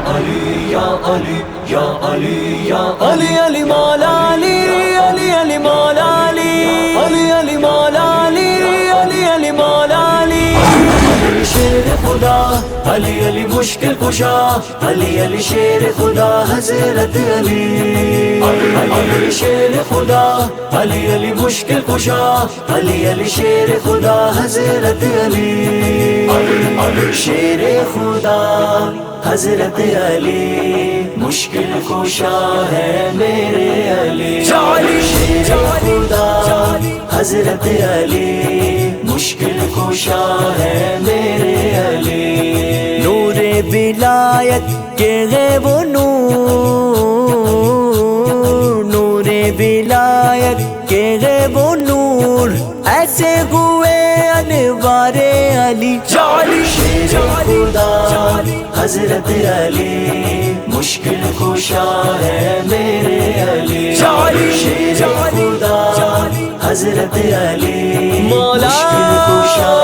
علی یا علی یا علی یا علی علی مولا علی علی علی مولا علی علی علی مولا علی علی علی مولا علی علی شیر خدا علی علی مشکل کشا علی علی شیر خدا حضرت علی علی شیر خدا علی علی مشکل کشا علی علی شیر خدا حضرت علی علی شیر خدا حضرت علی مشکل کشا ہے میرے علی شیر خدا حضرت علی مشکل کشا ہے میرے علی نور ولایت کے ہے وہ نور نور ولایت کے ہے وہ نور ایسے ہوئے انوار علی شیر خدا حضرت علی مشکل کشا ہے میرے علی شیر خدا حضرت علی مشکل کشا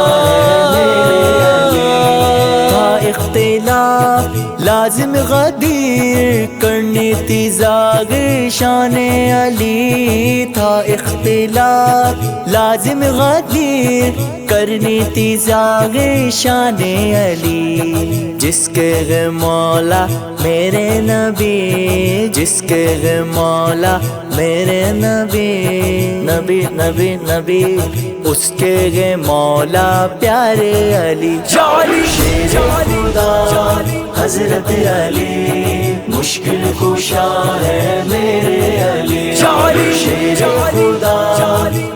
ہے میرے علی تھا اختلاف لازم غدیر کرنی تھی زاغر شان علی تھا اختلاف لازم غدیر کرنی تھی زاغر شان علی جس کے مولا میرے نبی جس کے مولا میرے نبی نبی نبی نبی اس کے مولا پیارے علی شیر خدا حضرت علی مشکل کشا ہے میرے علی شیر خدا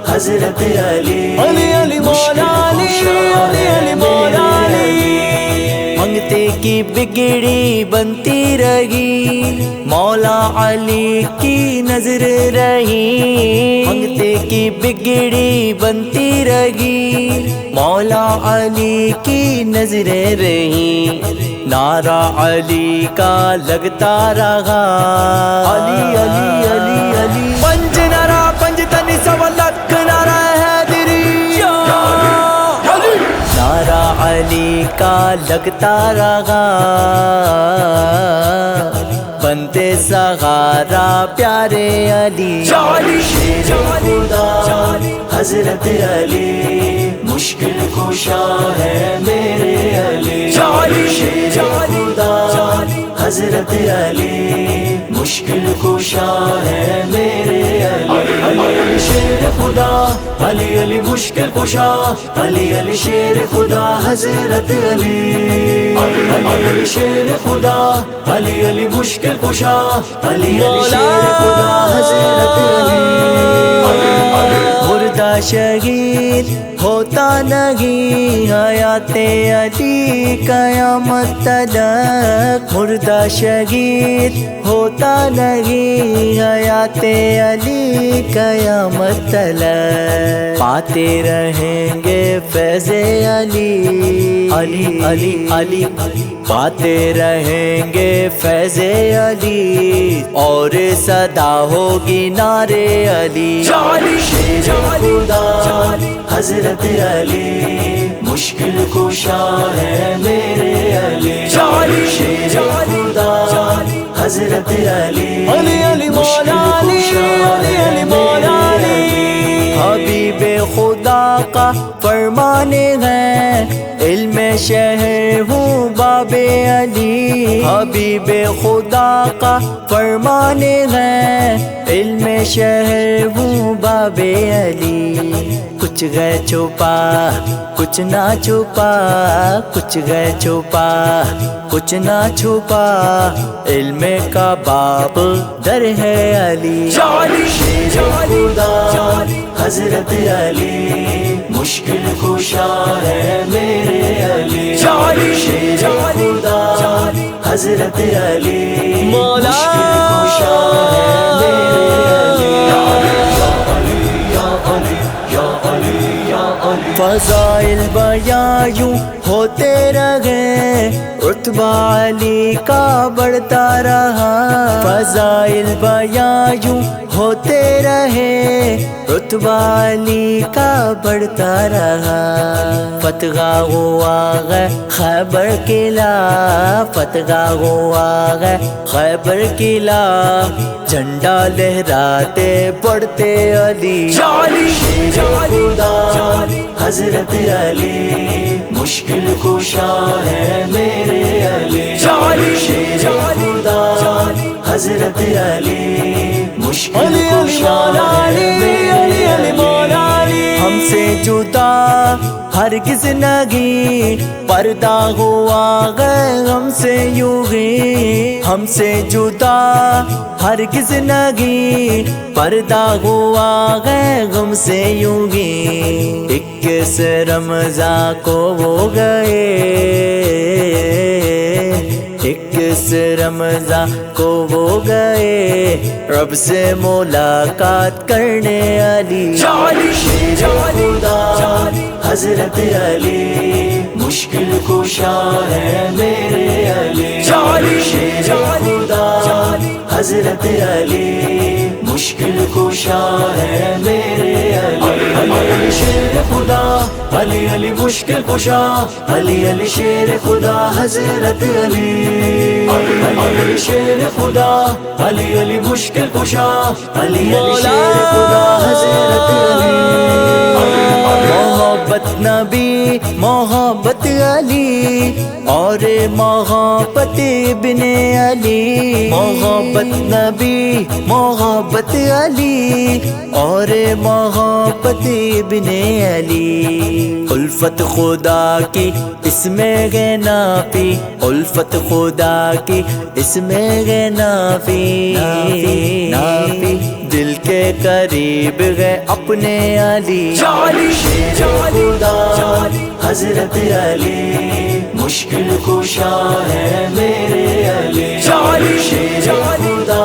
حضرت علی علی مولا علی علی علی مولا علی منگتے کی بگڑی بنتی رہی مولا علی کی نظر رہی منگتے کی بگڑی بنتی رہی مولا علی کی نظریں رہی نعرہ علی کا لگتا رہا علی علی علی علی پنج نعرہ پنج تنی سوا لکھ نعرہ حیدری نعرہ علی کا لگتا رہا بنتے سہارا پیارے علی شیر خدا حضرت علی مشکل کشا ہے میرے علی شیر خدا حضرت علی مشکل کشا ہے میرے علی شیر خدا علی علی مشکل کشا علی علی شیر خدا حضرت علی علی شیر خدا علی علی مشکل کشا علی علی شیر خدا حضرت علی مردہ شہید ہوتا نہیں حیات علی قیامت تلک مردہ شہید ہوتا نہیں حیات علی قیامت تلک پاتے رہیں گے فیض علی علی علی علی پاتے رہیں گے فیض علی اور صدا ہوگی نعرے علی شیر خدا حضرت علی مشکل کشا ہے میرے علی شیر خدا حضرت علی علی مولا علی علی علی مولا علی حبیب خدا کا فرمان ہے علم شہر ہوں باب علی حبیب خدا کا فرمان ہے علم شہر ہوں باب علی کچھ گئے چھپا کچھ نہ چھپا کچھ گئے چھپا کچھ نہ چھپا علم کا باب در ہے علی شیر خدا حضرت علی مشکل کشا ہے میرے علی شیر خدا حضرت علی مشکل کشا ہے میرے علی فضائل بیان یوں ہوتے رہے رتبہ علی کا بڑھتا رہا، فضائل بیان یوں ہوتے رہے، رتبہ علی کا بڑھتا رہا۔ فتح ہوا ہے خیبر قلعہ، فتح ہوا ہے خیبر قلعہ، جھنڈا لہراتے بڑھتے علی، خدا حضرت علی مشکل کشا ہے میرے علی، خدا حضرت علی مشکل کشا ہے میرے علی۔ ہم سے جدا ہرگز نہیں پردہ ہوا ہے ہم سے یوں ہی، ہم سے جدا ہرگز نہیں پردہ ہوا ہے غم سے یوں ہی۔ 21 رمضان کو وہ گئے، 21 رمضان کو وہ گئے رب سے ملاقات کرنے علی، خدا حضرت علی مشکل کشا ہے میرے علی، خدا حضرت علی مشکل کشا ہے میرے علی، علی شیر خدا علی علی مشکل کشا، علی علی شیر خدا حضرت علی، علی شیر خدا علی علی مشکل کشا، علی علی شیر خدا حضرت علی۔ محبت نبی محبت علی اور محبت ابن علی، محبت نبی محبت علی اور محبت ابن علی، الفت خدا کی اس میں گے نافی، الفت خدا کی اس میں گے نافی، نافی دل کے قریب گئے اپنے علی، خدا حضرت علی مشکل کشا ہے میرے علی، خدا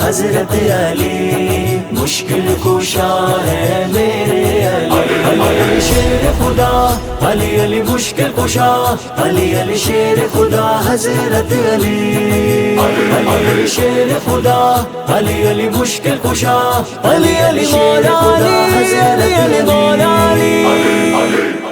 حضرت علی مشکل کشا ہے میرے علی، علی شیر خدا علی علی مشکل کشا، علی علی شیر خدا حضرت علی، علی شیر خدا علی علی مشکل کشا، علی علی شیر خدا حضرت علی۔